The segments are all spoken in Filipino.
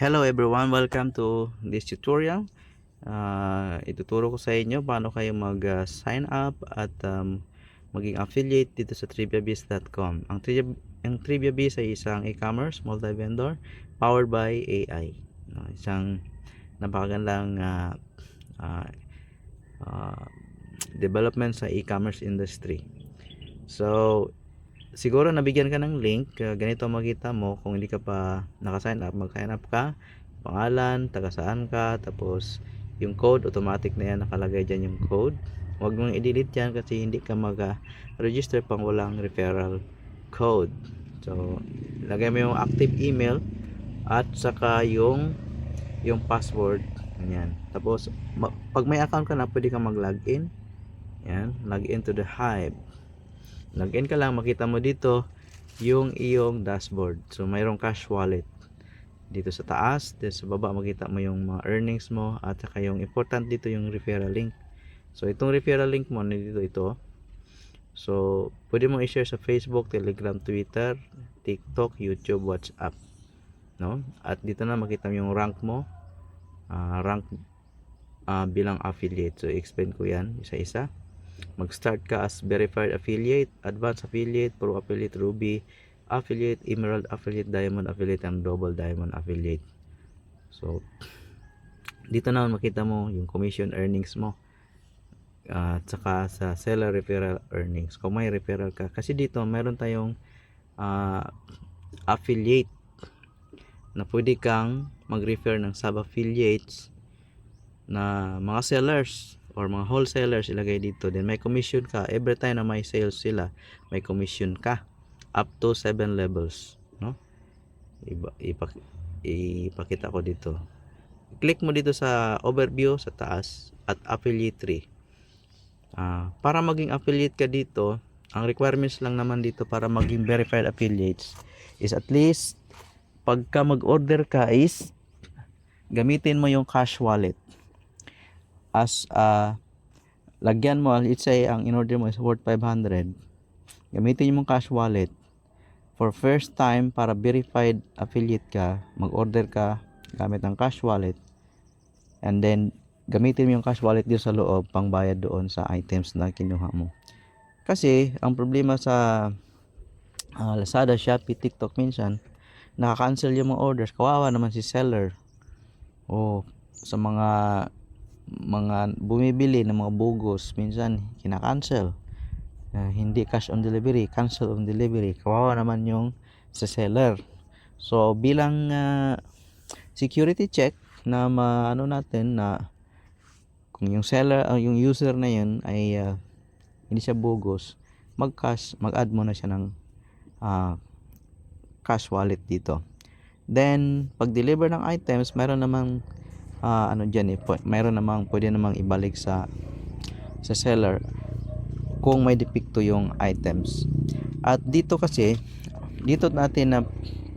Hello everyone, welcome to this tutorial. Ituturo ko sa inyo paano kayo mag-sign up at maging affiliate dito sa triviabiz.com. Ang TriviaBiz ay isang e-commerce multi-vendor powered by AI. No, isang napakagandang uh, uh, development sa e-commerce industry. So, siguro nabigyan ka ng link, ganito makita mo kung hindi ka pa naka-sign up, mag-sign up ka, pangalan, taga saan ka, tapos yung code automatic na yan, nakalagay dyan yung code. Huwag mong i-delete yan kasi hindi ka mag-register pang walang referral code. So lagay mo yung active email at saka yung password, ganyan. Tapos pag may account ka na, pwede kang mag-login. Yan, login to the Hive. Login ka lang, makita mo dito yung iyong dashboard. So mayroong cash wallet dito sa taas, dito sa baba makita mo yung mga earnings mo, at saka yung important dito yung referral link. So itong referral link mo nandito ito. So pwede mo i-share sa Facebook, Telegram, Twitter, TikTok, YouTube, WhatsApp, no? At dito na makita mo yung rank mo, bilang affiliate. So explain ko yan isa-isa. Mag-start ka as verified affiliate, advanced affiliate, pro affiliate, ruby affiliate, emerald affiliate, diamond affiliate, and double diamond affiliate. So dito na makita mo yung commission earnings mo, at saka sa seller referral earnings kung may referral ka, kasi dito meron tayong affiliate na pwede kang mag-refer ng sub-affiliates na mga sellers or mga wholesalers, ilagay dito. Then may commission ka every time na may sales sila, may commission ka up to 7 levels, no? Ipakita ko dito. Click mo dito sa overview sa taas at affiliate tree. Para maging affiliate ka dito, ang requirements lang naman dito para maging verified affiliates is at least pagka mag-order ka is gamitin mo yung cash wallet as lagyan mo, let's say ang in-order mo is worth 500, gamitin mo yung cash wallet for first time. Para verified affiliate ka, mag-order ka gamit ng cash wallet, and then gamitin mo yung cash wallet dito sa loob pang bayad doon sa items na kinuha mo. Kasi ang problema sa Lazada, Shopee, TikTok, minsan naka-cancel yung mga orders. Kawawa naman si seller o sa mga bumibili ng mga bogus, minsan kina-cancel, hindi cash on delivery, cancel on delivery. Kawawa naman yung sa seller. So bilang security check na maano natin na kung yung seller yung user na yun ay hindi siya bogus, mag-add mo na siya ng cash wallet dito. Then pag deliver ng items, mayroon namang mayroon namang pwede namang ibalik sa seller kung may depekto yung items. At dito kasi, dito natin na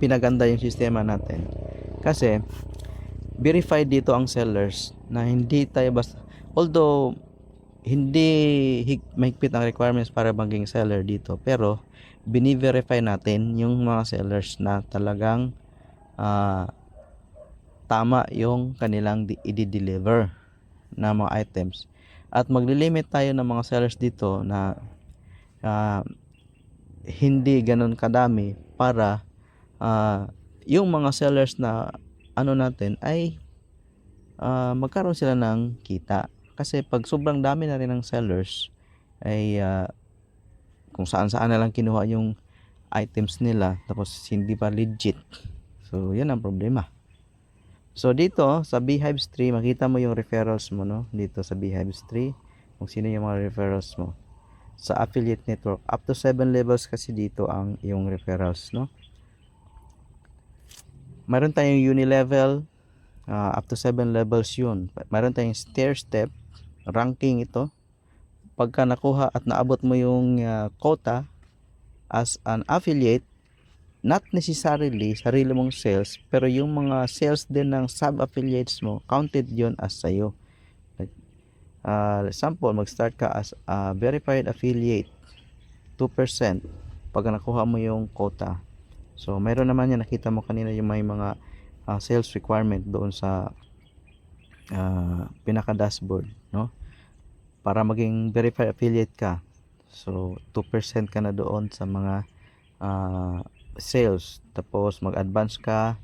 pinaganda yung sistema natin, kasi verified dito ang sellers na hindi tayo basta, although hindi mahigpit ang requirements para maging seller dito, pero bini-verify natin yung mga sellers na talagang tama yung kanilang i-deliver na mga items. At maglilimit tayo ng mga sellers dito na hindi ganun kadami para yung mga sellers na natin ay magkaroon sila ng kita. Kasi pag sobrang dami na rin ng sellers ay kung saan-saan na lang kinuha yung items nila, tapos hindi pa legit. So yan ang problema. So dito sa Beehives tree, makita mo yung referrals mo, no? Dito sa Beehives tree, kung sino yung mga referrals mo sa affiliate network. Up to 7 levels kasi dito ang yung referrals, no? Meron tayong unilevel, up to 7 levels yun. Meron tayong stair step, ranking ito. Pagka nakuha at naabot mo yung quota as an affiliate, not necessarily sarili mong sales, pero yung mga sales din ng sub-affiliates mo, counted yun as sayo. Example, mag-start ka as a verified affiliate, 2% pag nakuha mo yung quota. So mayroon naman yan, nakita mo kanina yung may mga sales requirement doon sa pinaka dashboard, no? Para maging verified affiliate ka. So 2% ka na doon sa mga sales. Tapos mag-advance ka,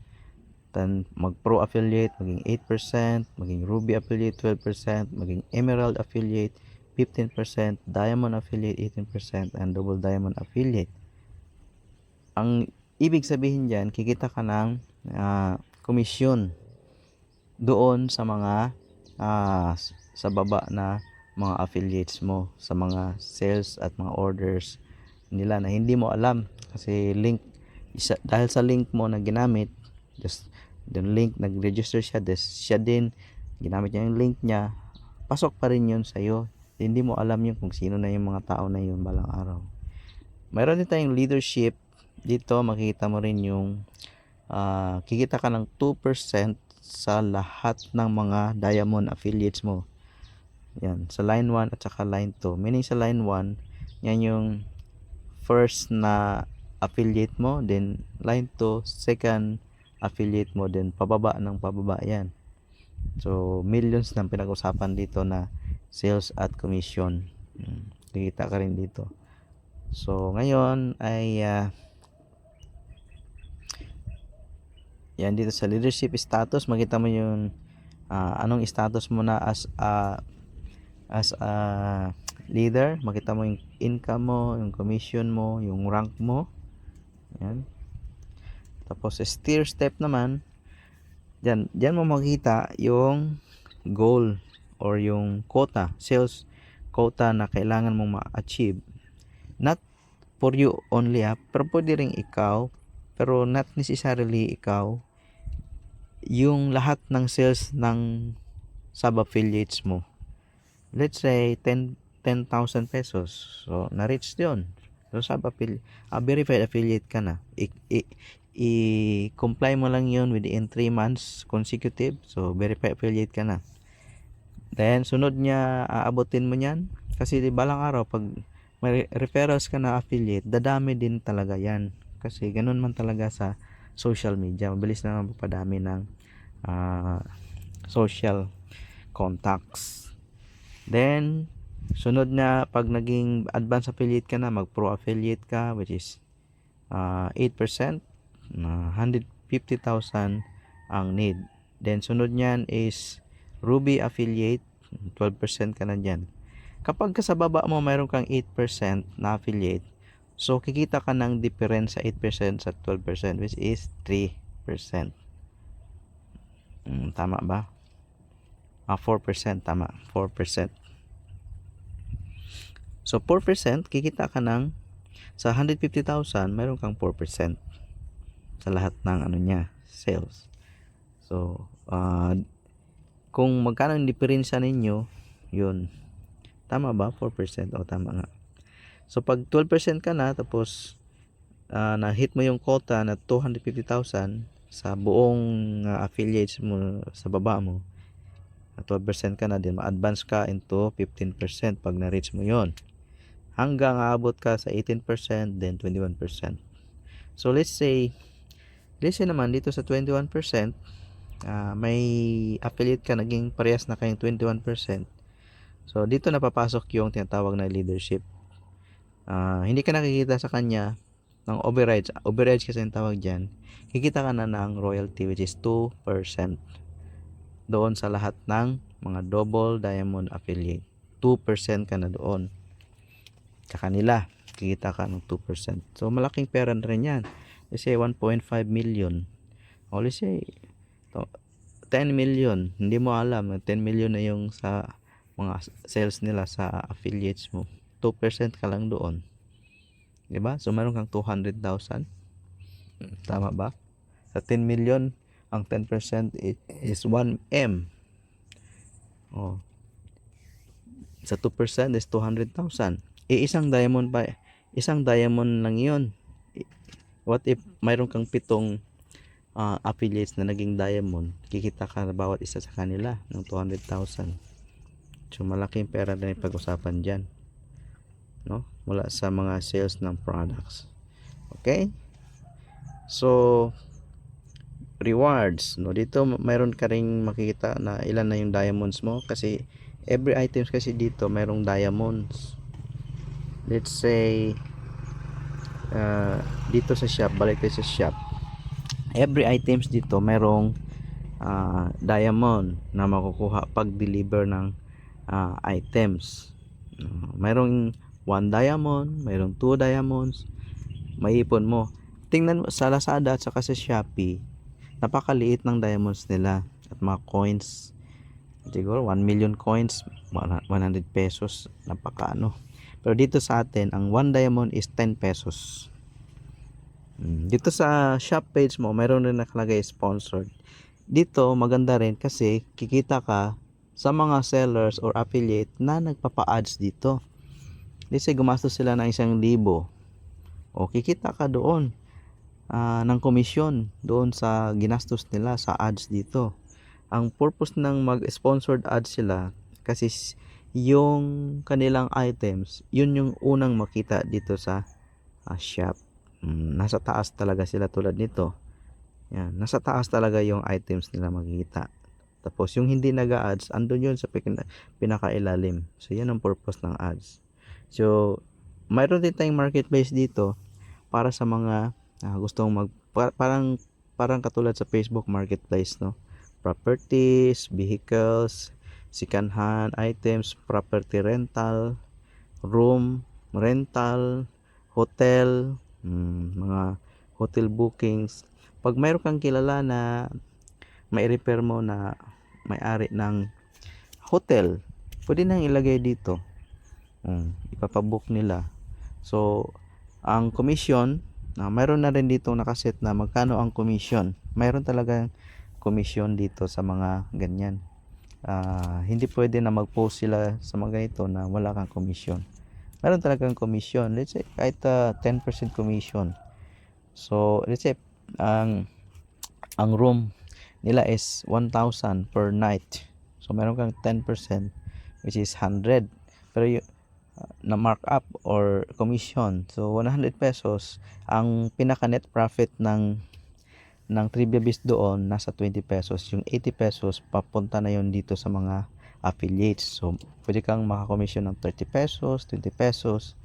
then mag-pro affiliate maging 8%, maging ruby affiliate 12%, maging emerald affiliate 15%, diamond affiliate 18%, and double diamond affiliate. Ang ibig sabihin diyan, kikita ka ng komisyon doon sa mga sa baba na mga affiliates mo, sa mga sales at mga orders nila na hindi mo alam kasi dahil sa link mo na ginamit, just the link nag-register siya din ginamit niya yung link niya, pasok pa rin yun sa iyo. Hindi mo alam yung kung sino na yung mga tao na yun balang araw. Mayroon din tayong leadership dito, makikita mo rin yung kikita ka ng 2% sa lahat ng mga diamond affiliates mo. Yan, sa line 1 at saka line 2. Meaning sa line 1, yan yung first na affiliate mo, then line 2, second affiliate mo, then pababa ng pababa yan. So, millions ng pinag-usapan dito na sales at commission. Kikita ka rin dito. So, ngayon ay yan dito sa leadership status, makita mo yung anong status mo na as a leader. Makita mo yung income mo, yung commission mo, yung rank mo. Yan. Tapos steer step naman, diyan mo makita yung goal or yung quota, sales quota na kailangan mong ma-achieve. Not for you only, pero pwede rin ikaw, pero not necessarily ikaw, yung lahat ng sales ng sub-affiliates mo. Let's say 10,000 pesos. So, na-reach yun. So, verified affiliate ka na. I-comply mo lang yun within 3 months consecutive. So, verified affiliate ka na. Then, sunod niya, aabotin mo yan. Kasi balang araw, pag may referrals ka na affiliate, dadami din talaga yan. Kasi ganun man talaga sa social media. Mabilis na magpadami ng social contacts. Then, sunod na, pag naging advanced affiliate ka na, mag-pro affiliate ka, which is 8%, 150,000 ang need. Then, sunod niyan is ruby affiliate, 12% ka na dyan. Kapag sa baba mo, mayroon kang 8% na affiliate, so kikita ka ng difference sa 8% sa 12%, which is 3%. Tama ba? 4%, tama. 4%. So, 4%, kikita ka ng, sa 150,000, mayroon kang 4% sa lahat ng sales. So, kung magkano yung diferensya ninyo, yun. Tama ba? 4%? O, tama nga. So, pag 12% ka na, tapos, na-hit mo yung quota na 250,000 sa buong affiliates mo sa baba mo, 12% ka na din, ma-advance ka into 15% pag na-reach mo yon, hanggang aabot ka sa 18%, then 21%. So let's say naman dito sa 21%, may affiliate ka naging parehas na kayong 21%. So dito napapasok yung tinatawag na leadership. Hindi ka nakikita sa kanya ng overrides kasi yung tawag dyan. Kikita ka na ng royalty, which is 2% doon sa lahat ng mga double diamond affiliate. 2% ka na doon sa kanila, kikita ka ng 2%. So malaking pera na rin yan. Let's say 1.5 million, o let's say 10 million. Hindi mo alam na 10 million na yung sa mga sales nila sa affiliates mo. 2% ka lang doon, diba? So meron kang 200,000. Tama ba? Sa 10 million, ang 10% is 1M. Sa 2% is 200,000. Isang diamond lang yun. What if mayroon kang 7 affiliates na naging diamond? Kikita ka na bawat isa sa kanila ng 200,000. So malaking pera na yung pag-usapan dyan, no? Mula sa mga sales ng products. Okay? So rewards, no? Dito mayroon ka ring makikita na ilan na yung diamonds mo, kasi every items kasi dito mayroong diamonds. Let's say dito sa shop, balik tayo sa shop, every items dito mayroong diamond na makukuha pag deliver ng items. Mayroong 1 diamond, mayroong 2 diamonds, maipon mo. Tingnan mo sa Lazada at saka sa Shopee, napakaliit ng diamonds nila at mga coins. Siguro 1 million coins, 100 pesos, napakaano. Pero dito sa atin, ang 1 diamond is 10 pesos. Dito sa shop page mo, mayroon rin nakalagay sponsored. Dito maganda rin kasi kikita ka sa mga sellers or affiliate na nagpapa-ads dito. Let's say gumastos sila ng 1,000, o kikita ka doon ng komisyon doon sa ginastos nila sa ads dito. Ang purpose ng mag-sponsored ads sila kasi yung kanilang items, yun yung unang makita dito sa shop. Nasa taas talaga sila tulad nito. Yan, nasa taas talaga yung items nila makikita. Tapos yung hindi nag-ads, andun yun sa pinakailalim. So yan ang purpose ng ads. So mayroon din tayong marketplace dito para sa mga gustong parang katulad sa Facebook Marketplace, no? Properties, vehicles, second hand items, property rental, room rental, hotel, mga hotel bookings. Pag mayroon kang kilala na may repair mo na may-ari ng hotel, pwede nang ilagay dito. Ipapabook nila. So ang commission, mayroon na rin dito nakaset na magkano ang commission. Mayroon talagang commission dito sa mga ganyan. Hindi pwede na mag-post sila sa mga ganito na wala kang commission. Mayroon talagang commission. Let's say kahit 10% commission. So let's say ang room nila is 1,000 per night. So meron kang 10% which is 100. Pero na markup or commission, so 100 pesos. Ang pinaka net profit ng Trivia Biz doon nasa 20 pesos. Yung 80 pesos papunta na yon dito sa mga affiliates. So pwede kang makakomisyon ng 30 pesos, 20 pesos.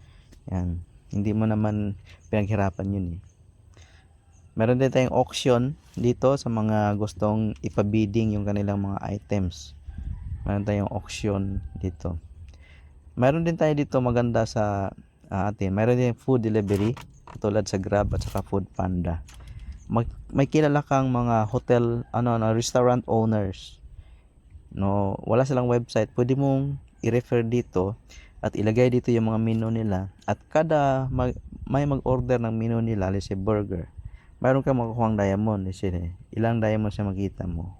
Yan, hindi mo naman pinaghirapan yun Meron din tayong auction dito sa mga gustong ipabidding yung kanilang mga items. Meron tayong auction dito. Meron din tayo dito maganda sa atin. Meron din food delivery tulad sa Grab at saka Food Panda. May kilala kang mga hotel, restaurant owners. No, wala silang website. Pwede mong i-refer dito at ilagay dito yung mga menu nila. At kada may mag-order ng menu nila, let's say burger, mayroon kang makukuhang diamond. Let's say, ilang diamond siya makita mo?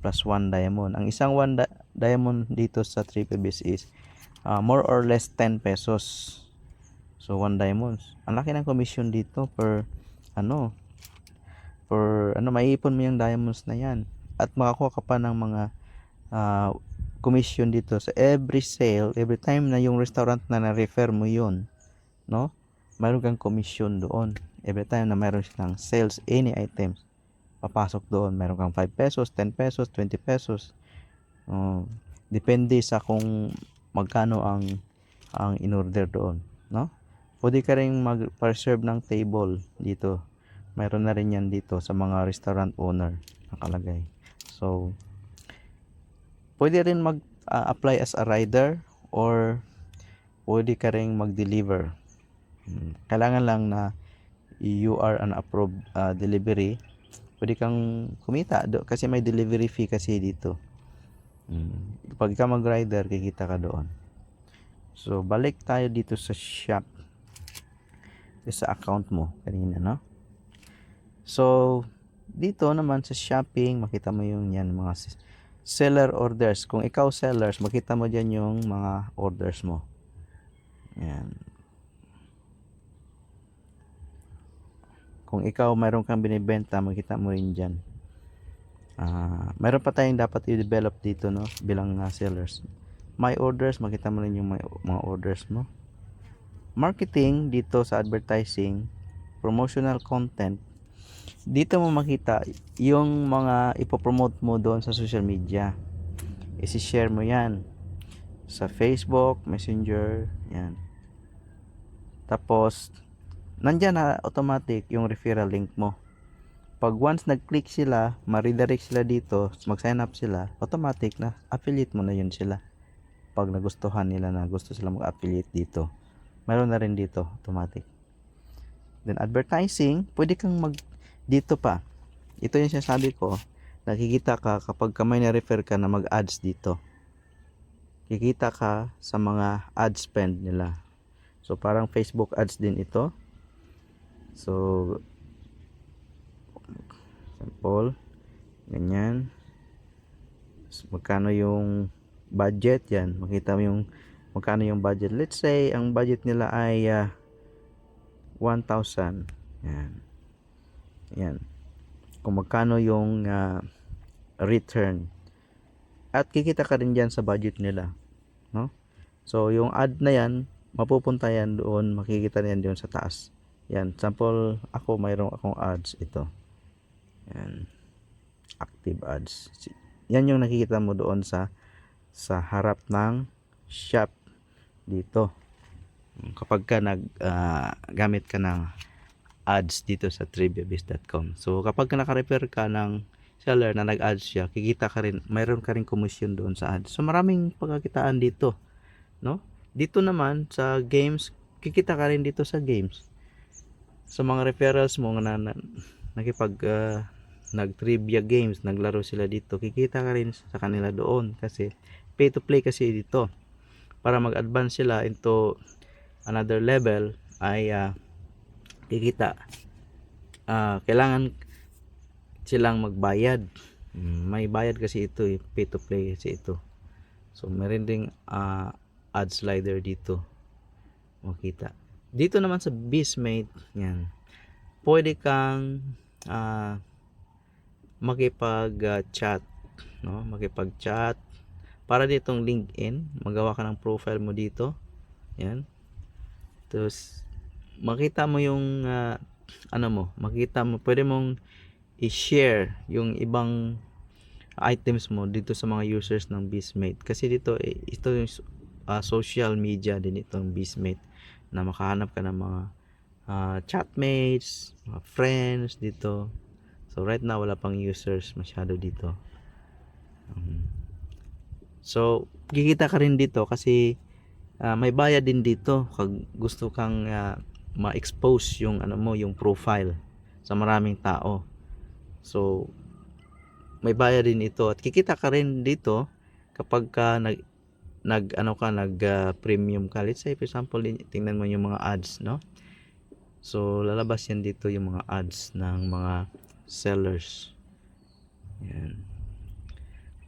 Plus 1 diamond. Ang isang 1 diamond dito sa Trivia Biz is more or less 10 pesos. So 1 diamonds. Ang laki ng commission dito per maiipon mo yung diamonds na yan. At makakuha ka pa ng mga commission dito sa every sale, every time na yung restaurant na na-refer mo yun, no? Mayroon kang commission doon. Every time na mayroon silang sales any items, papasok doon. Mayroon kang 5 pesos, 10 pesos, 20 pesos. Depende sa kung magkano ang in-order doon, no? Pwede ka ring mag-reserve ng table dito. Mayroon na rin yan dito sa mga restaurant owner nakalagay. So pwede rin mag-apply as a rider or pwede ka ring mag-deliver. Kailangan lang na you are an approved delivery. Pwede kang kumita kasi may delivery fee kasi dito. Pag ka mag-rider, kikita ka doon. So balik tayo dito sa shop, sa account mo kanina, no? So dito naman sa shopping, makita mo yung yan mga seller orders. Kung ikaw sellers, makita mo dyan yung mga orders mo. Yan. Kung ikaw mayroon kang binibenta, makita mo rin dyan. Mayroon pa tayong dapat i-develop dito, no, bilang sellers. My orders, makita mo rin yung mga orders mo. Marketing dito sa advertising, promotional content. dito mo makita yung mga ipopromote mo doon sa social media. I-share mo yan sa Facebook, Messenger, yan. Tapos nandyan na automatic yung referral link mo. Pag once nag-click sila, ma-redirect sila dito, mag-sign up sila, automatic na affiliate mo na yun sila. Pag nagustuhan nila na gusto sila mag-affiliate dito, meron na rin dito automatic. Then advertising, pwede kang dito pa. Ito yung sinasabi ko, nakikita ka kapag may na-refer ka na mag-ads dito. Kikita ka sa mga ad spend nila. So parang Facebook ads din ito. So sample, ganyan. So, magkano yung budget, yan, makita mo yung magkano yung budget. Let's say ang budget nila ay 1,000, yan, kung magkano yung return, at kikita ka rin dyan sa budget nila, no? So yung ad na yan, mapupunta yan doon, makikita yan doon sa taas. Yan, sample ako, mayroong akong ads ito. Yan, active ads. Yan yung nakikita mo doon sa harap ng shop dito. Kapag ka gamit ka ng ads dito sa triviabiz.com. So kapag naka-refer ka ng seller na nag-ads siya, kikita ka rin, mayroon ka rin commission doon sa ads. So maraming pagkakitaan dito, no? Dito naman sa games, kikita ka rin dito sa games. Sa mga referrals mo na nag-trivia games, naglaro sila dito, kikita ka rin sa kanila doon kasi pay to play kasi dito. Para mag-advance sila into another level ay kikita. Kailangan silang magbayad. May bayad kasi ito, pay to play kasi ito. So meron ding ad slider dito. Makita. Dito naman sa Bizmate, yan, pwede kang makipag-chat, no? Makipag-chat. Para ditong LinkedIn, magawa ka ng profile mo dito. Yan. Tapos makita mo yung makita mo, pwede mong i-share yung ibang items mo dito sa mga users ng Bizmate. Kasi dito ito yung social media din itong Bizmate, na makahanap ka ng mga chatmates, mga friends dito. So right now wala pang users masyado dito. So kikita ka rin dito kasi may bayad din dito kag gusto kang ma-expose yung yung profile sa maraming tao. So may bayad din ito at kikita ka rin dito kapag ka nag premium ka. Let's say for example, tingnan mo yung mga ads, no? So lalabas yan dito yung mga ads ng mga sellers. Yan.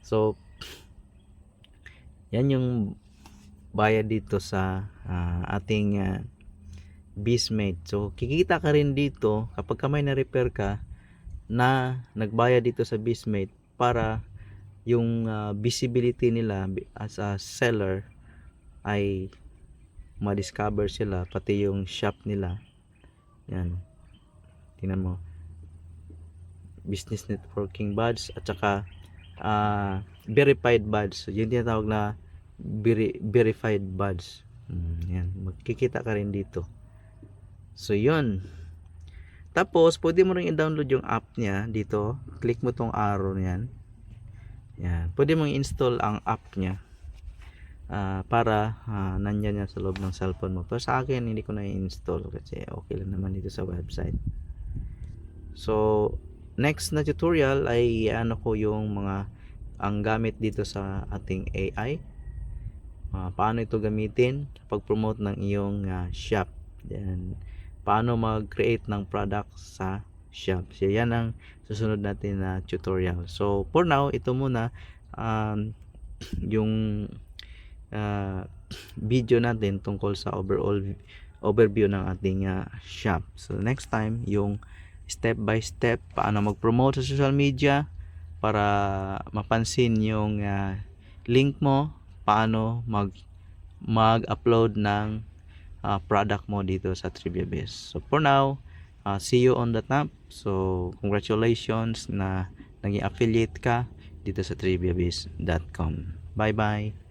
So yan yung bayad dito sa ating Bizmate. So kikita ka rin dito kapag ka may na-refer ka na nagbayad dito sa Bizmate, para yung visibility nila as a seller ay ma-discover sila, pati yung shop nila. Yan, tingnan mo, business networking badge at saka verified badge. So yun tinatawag na verified badge. Yan, magkikita ka rin dito. So yun. Tapos pwede mo rin i-download yung app niya dito. Click mo tong arrow niyan. Yan, pwede mong install ang app niya para nandyan yan sa loob ng cellphone mo. Pero sa akin hindi ko na i-install kasi okay lang naman dito sa website. So next na tutorial ay ko yung ang gamit dito sa ating AI. Paano ito gamitin pag-promote ng iyong shop. Then paano mag-create ng product sa shop. So yan ang susunod natin na tutorial. So for now, ito muna yung video natin tungkol sa overview ng ating shop. So next time, yung step by step paano mag-promote sa social media para mapansin yung link mo, paano mag-upload ng product mo dito sa TriviaBiz. So for now, See you on the top. So congratulations na naging affiliate ka dito sa triviabiz.com. Bye bye.